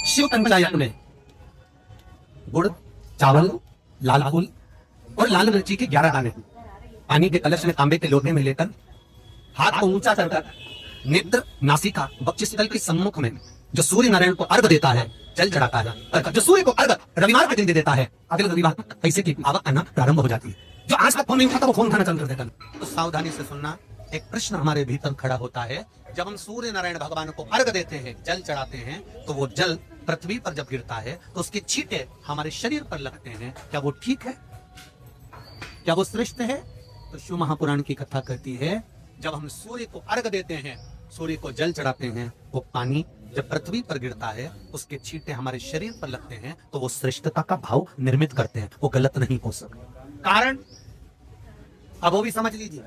शिव पंचायत में गुड़, चावल, लाल फूल और लाल मिर्ची के 11 दाने पानी के कलश में तांबे के लोटे में लेकर हाथ को ऊंचा करकर नेत्र, नासिका, वक्षस्थल के सम्मुख में जो सूर्य नारायण को अर्घ देता है, जल चढ़ाता है, जो सूर्य को अर्घ रविवार के दिन दे देता है, अगले रविवार तक पैसे की आवक आना प्रारंभ हो जाती है। जो आज तक फोन नहीं उठाता वो फोन उठाना चालू कर देता है। तो सावधानी से सुनना, एक प्रश्न हमारे भीतर खड़ा होता है। जब हम सूर्य नारायण भगवान को अर्घ देते हैं, जल चढ़ाते हैं, तो वो जल पृथ्वी पर जब गिरता है तो उसके छींटे हमारे शरीर पर लगते हैं। क्या वो ठीक है? क्या वो श्रेष्ठ है? तो शिव महापुराण की कथा कहती है, जब हम सूर्य को अर्घ देते हैं, सूर्य को जल चढ़ाते हैं, वो पानी जब पृथ्वी पर गिरता है, उसके छींटे हमारे शरीर पर लगते हैं, तो वो श्रेष्ठता का भाव निर्मित करते हैं। वो गलत नहीं हो सकता। कारण अब वो भी समझ लीजिए।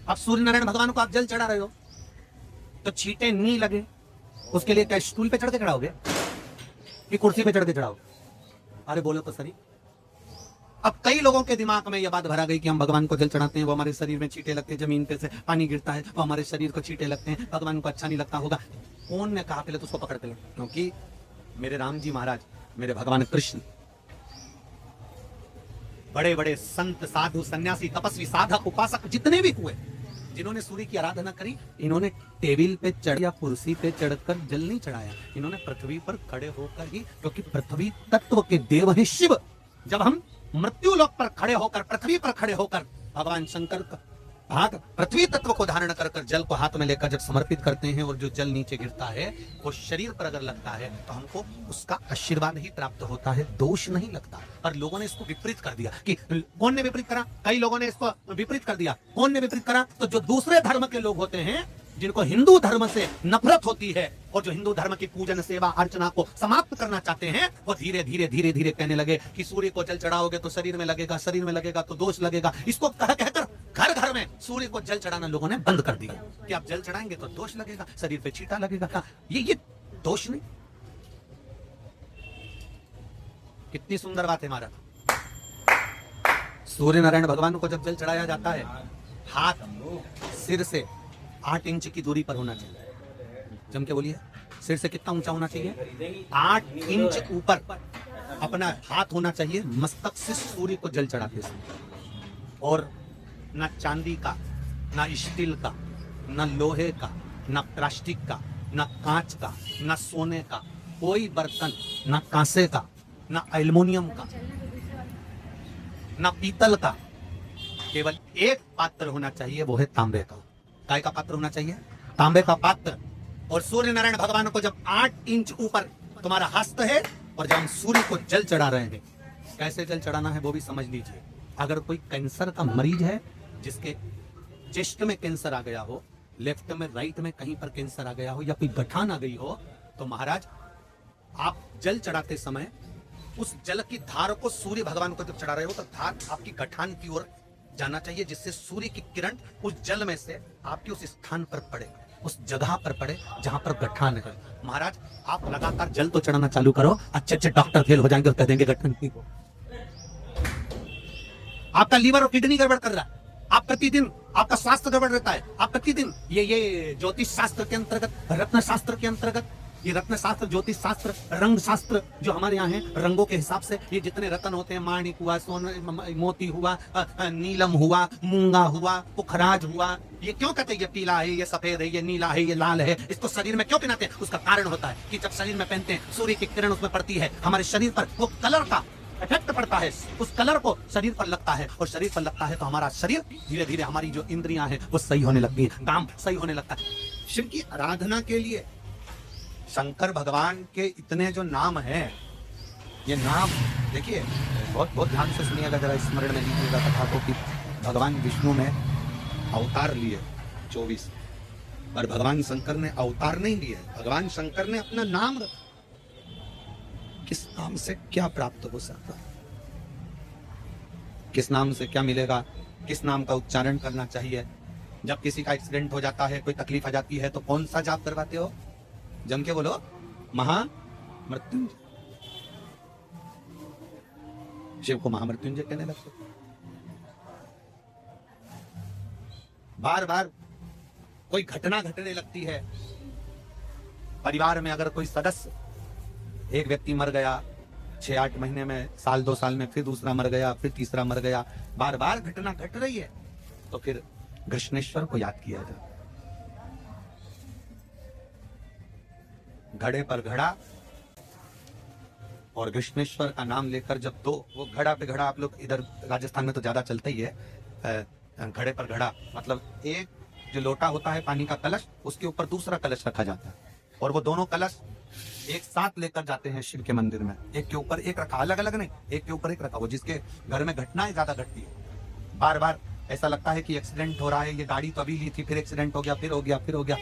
अब सूर्य नारायण भगवान को आप जल चढ़ा रहे हो तो छींटे नहीं लगे, उसके लिए क्या स्टूल पे चढ़ के चढ़ाओगे कि कुर्सी पे चढ़ के चढ़ाओगे? अरे बोलो तो सही। अब कई लोगों के दिमाग में यह बात भरा गई कि हम भगवान को जल चढ़ाते हैं, वो हमारे शरीर में छींटे लगते हैं, जमीन पे से पानी गिरता है, वो हमारे शरीर को छींटे लगते हैं, भगवान को अच्छा नहीं लगता होगा। कौन ने कहा? पहले तो उसको पकड़ के लो, क्योंकि मेरे राम जी महाराज, मेरे भगवान कृष्ण, बड़े बड़े संत, साधु, सन्यासी, तपस्वी, साधक, उपासक जितने भी हुए, जिन्होंने सूर्य की आराधना करी, इन्होंने टेबल पे चढ़ या कुर्सी पे चढ़कर जल नहीं चढ़ाया, इन्होंने पृथ्वी पर खड़े होकर ही, क्योंकि पृथ्वी तत्व के देव है शिव। जब हम मृत्यु लोक पर खड़े होकर, पृथ्वी पर खड़े होकर भगवान शंकर का हाथ पृथ्वी तत्व को धारण कर जल को हाथ में लेकर जब समर्पित करते हैं और जो जल नीचे गिरता है वो शरीर पर अगर लगता है तो हमको उसका आशीर्वाद ही प्राप्त होता है, दोष नहीं लगता। पर लोगों ने इसको विपरीत कर दिया। कि कौन ने विपरीत करा? कई लोगों ने इसको विपरीत कर दिया। कौन ने विपरीत करा? तो जो दूसरे धर्म के लोग होते हैं, जिनको हिंदू धर्म से नफरत होती है और जो हिंदू धर्म की पूजन, सेवा, अर्चना को समाप्त करना चाहते हैं, वो धीरे धीरे धीरे धीरे कहने लगे कि सूर्य को जल चढ़ाओगे तो शरीर में लगेगा, शरीर में लगेगा तो दोष लगेगा। इसको कहकर घर घर में सूर्य को जल चढ़ाना लोगों ने बंद कर दिया कि आप जल चढ़ाएंगे तो दोष लगेगा, शरीर पे छींटा लगेगा। ये दोष नहीं। कितनी सुंदर बात है हमारा। सूर्य नारायण भगवान को जब जल चढ़ाया जाता है, हाथ सिर से 8 इंच की दूरी पर होना चाहिए। जम के बोलिए, सिर से कितना ऊंचा होना चाहिए? 8 इंच ऊपर अपना हाथ होना चाहिए मस्तक से सूर्य को जल चढ़ाते समय। और ना चांदी का, ना स्टील का, ना लोहे का, ना प्लास्टिक का, ना कांच का, ना सोने का कोई बर्तन, ना कांसे का, ना एल्युमिनियम का, ना पीतल का, केवल एक पात्र होना चाहिए, वो है तांबे का। काय का पात्र होना चाहिए? तांबे का पात्र। और सूर्य नारायण भगवान को जब 8 इंच ऊपर तुम्हारा हस्त है और जब हम सूर्य को जल चढ़ा रहे हैं, कैसे जल चढ़ाना है वो भी समझ लीजिए। अगर कोई कैंसर का मरीज है, जिसके चेस्ट में कैंसर आ गया हो, लेफ्ट में, राइट में कहीं पर कैंसर आ गया हो, या कोई गठान आ गई हो, तो महाराज आप जल चढ़ाते समय उस जल की धार को सूर्य भगवान को जब चढ़ा रहे हो तो धार आपकी गठान की ओर जाना चाहिए, जिससे सूर्य की किरण उस जल में से आपके उस स्थान पर पड़े, उस जगह पर पड़े जहां पर गठान है। महाराज आप लगातार जल तो चढ़ाना चालू करो, अच्छे अच्छे डॉक्टर फेल हो जाएंगे और कह देंगे गठान की। आपका लीवर और किडनी गड़बड़ कर रहा है, आप प्रतिदिन आपका स्वास्थ्य गड़बड़ रहता है, आप प्रतिदिन ये ज्योतिष शास्त्र के अंतर्गत, रत्न शास्त्र के अंतर्गत, ये रत्न शास्त्र, ज्योतिष शास्त्र, रंग शास्त्र जो हमारे यहाँ है, रंगों के हिसाब से ये जितने रत्न होते हैं, माणिक हुआ, सोना, मोती हुआ, नीलम हुआ, मूंगा हुआ, पुखराज हुआ, ये क्यों कहते हैं ये पीला है, ये सफेद है, ये नीला है, ये लाल है, इसको शरीर में क्यों पहनाते हैं? उसका कारण होता है कि जब शरीर में पहनते हैं, सूर्य की किरण उसमें पड़ती है, हमारे शरीर पर वो कलर का इफेक्ट पड़ता है, उस कलर को शरीर पर लगता है, और शरीर पर लगता है तो हमारा शरीर धीरे धीरे, हमारी जो इंद्रियां हैं वो सही होने लगती है, काम सही होने लगता है। शिव की आराधना के लिए शंकर भगवान के इतने जो नाम हैं, ये नाम देखिए, बहुत बहुत ध्यान से सुनिएगा, जरा स्मरण में लीजिएगा कथा को कि भगवान विष्णु ने अवतार लिए 24, पर भगवान शंकर ने अवतार नहीं लिए। भगवान शंकर ने अपना नाम रखा। किस नाम से क्या प्राप्त हो सकता है, किस नाम से क्या मिलेगा, किस नाम का उच्चारण करना चाहिए। जब किसी का एक्सीडेंट हो जाता है, कोई तकलीफ आ जाती है, तो कौन सा जाप करवाते हो? जम के बोलो, महामृत्युंजय। शिव को महामृत्युंजय कहने लगते। बार बार कोई घटना घटने लगती है, परिवार में अगर कोई सदस्य, एक व्यक्ति मर गया 6-8 महीने में, साल 2 साल में फिर दूसरा मर गया, फिर तीसरा मर गया, बार बार घटना घट रही है, तो फिर कृष्णेश्वर को याद किया जाए। घड़े पर घड़ा और कृष्णेश्वर का नाम लेकर जब दो, वो घड़ा पे घड़ा, आप लोग इधर राजस्थान में तो ज्यादा चलता ही है, घड़े पर घड़ा मतलब एक जो लोटा होता है पानी का कलश, उसके ऊपर दूसरा कलश रखा जाता है और वो दोनों कलश एक साथ लेकर जाते हैं शिव के मंदिर में। एक के ऊपर एक रखा, अलग अलग नहीं, एक के ऊपर एक रखा। वो जिसके घर में घटनाएं ज्यादा घटती है, बार बार ऐसा लगता है कि एक्सीडेंट हो रहा है, ये गाड़ी तो अभी ली थी, फिर एक्सीडेंट हो गया, फिर हो गया, फिर हो गया,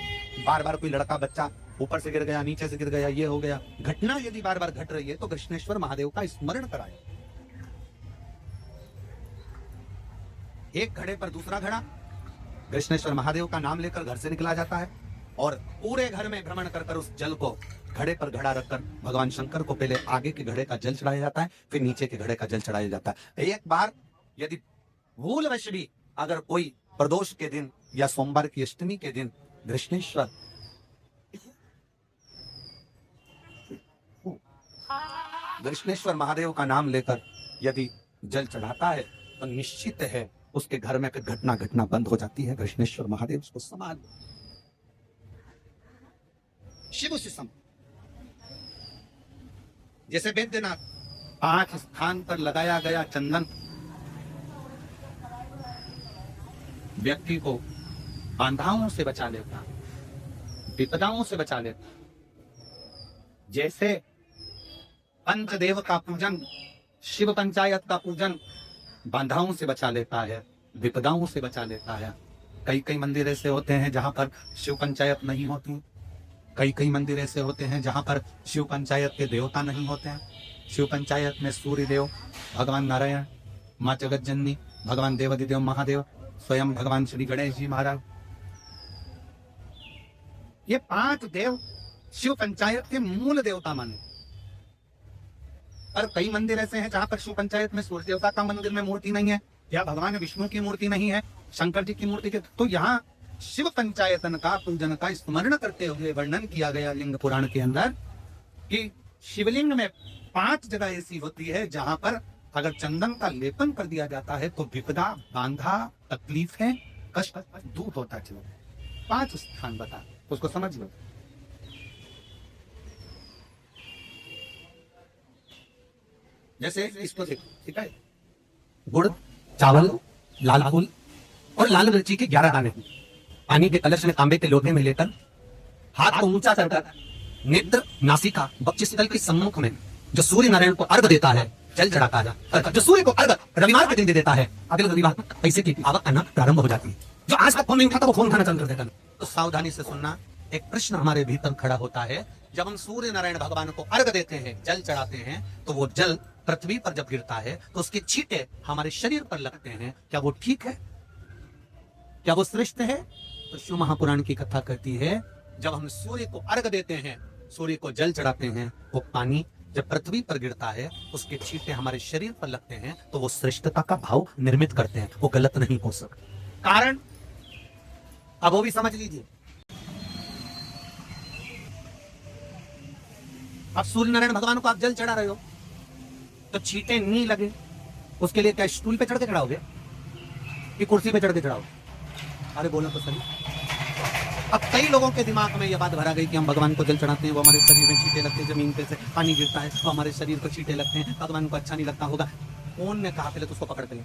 बार बार कोई लड़का बच्चा ऊपर से गिर गया, नीचे से गिर गया, ये हो गया। घटना यदि बार बार घट रही है तो कृष्णेश्वर महादेव का स्मरण कराए। एक घड़े पर दूसरा घड़ा, कृष्णेश्वर महादेव का नाम लेकर घर से निकला जाता है और पूरे घर में भ्रमण कर कर उस जल को घड़े पर घड़ा रखकर भगवान शंकर को पहले आगे के घड़े का जल चढ़ाया जाता है, फिर नीचे के घड़े का जल चढ़ाया जाता है। एक बार यदि भूलवश भी अगर कोई प्रदोष के दिन या सोमवार की अष्टमी के दिन कृष्णेश्वर महादेव का नाम लेकर यदि जल चढ़ाता है तो निश्चित है उसके घर में फिर घटना घटना बंद हो जाती है। कृष्णेश्वर महादेव उसको संभाल। शिव शिशम जैसे वैद्यनाथ 5 स्थान पर लगाया गया चंदन व्यक्ति को बाधाओं से बचा लेता, विपदाओं से बचा लेता। जैसे पंचदेव का पूजन, शिव पंचायत का पूजन बाधाओं से बचा लेता है, विपदाओं से बचा लेता है। कई मंदिर ऐसे होते हैं जहां पर शिव पंचायत नहीं होती, कई मंदिर ऐसे होते हैं जहां पर शिव पंचायत के देवता नहीं होते हैं। शिव पंचायत में सूर्य देव, भगवान नारायण, माँ जगत जननी, भगवान देवाधिदेव महादेव, स्वयं भगवान श्री गणेश जी महाराज, ये 5 देव शिव पंचायत के मूल देवता माने। और कई मंदिर ऐसे हैं जहां पर शिव पंचायत में सूर्य देवता का मंदिर में मूर्ति नहीं है, या भगवान विष्णु की मूर्ति नहीं है, शंकर जी की मूर्ति के, तो यहाँ शिव पंचायतन का पूजन का स्मरण करते हुए वर्णन किया गया लिंग पुराण के अंदर कि शिवलिंग में 5 जगह ऐसी होती है जहां पर अगर चंदन का लेपन कर दिया जाता है तो विपदा, बांधा, तकलीफें, कष्ट दूर होता चलो। 5 स्थान बता, उसको समझ लो। जैसे इसको देखो, ठीक है, गुड़, चावल, लाल फूल और लाल मिर्ची के 11 दाने, पानी के कलश में तांबे के लोटे में लेकर हाथ को ऊंचा करकर नेत्र, नासिका, बक्षस्थल के सम्मुख में जो सूर्य नारायण को अर्घ देता है, जल चढ़ाता है। जो सूर्य को अर्घ रविवार के दिन दे देता है, अगले रविवार को पैसे की आवक आना प्रारंभ हो जाती है। जो आज तक फोन नहीं उठाता वो फोन उठाना चालू कर देता है। तो सावधानी से सुनना, एक प्रश्न हमारे भीतर खड़ा होता है। जब हम सूर्य नारायण भगवान को अर्घ देते हैं, जल चढ़ाते हैं, तो वो जल पृथ्वी पर जब गिरता है तो उसके छींटे हमारे शरीर पर लगते हैं। क्या वो ठीक है? क्या वो श्रेष्ठ है? तो शिव महापुराण की कथा कहती है जब हम सूर्य को अर्घ देते हैं, सूर्य को जल चढ़ाते हैं, वो पानी जब पृथ्वी पर गिरता है उसके छींटे हमारे शरीर पर लगते हैं तो वो श्रेष्ठता का भाव निर्मित करते हैं, वो गलत नहीं हो सकता। कारण अब वो भी समझ लीजिए। अब सूर्य नारायण भगवान को आप जल चढ़ा रहे हो तो छींटे नहीं लगे, उसके लिए क्या स्टूल पे चढ़ के चढ़ाओगे कि कुर्सी पे चढ़ के चढ़ाओगे? अरे बोलो तो सही। अब कई लोगों के दिमाग में यह बात भरा गई कि हम भगवान को जल चढ़ाते हैं, वो हमारे शरीर में छींटे लगते हैं, जमीन पे से पानी गिरता है तो हमारे शरीर को छींटे लगते हैं, भगवान को अच्छा नहीं लगता होगा। कौन ने कहा? पहले तो उसको पकड़ के ले।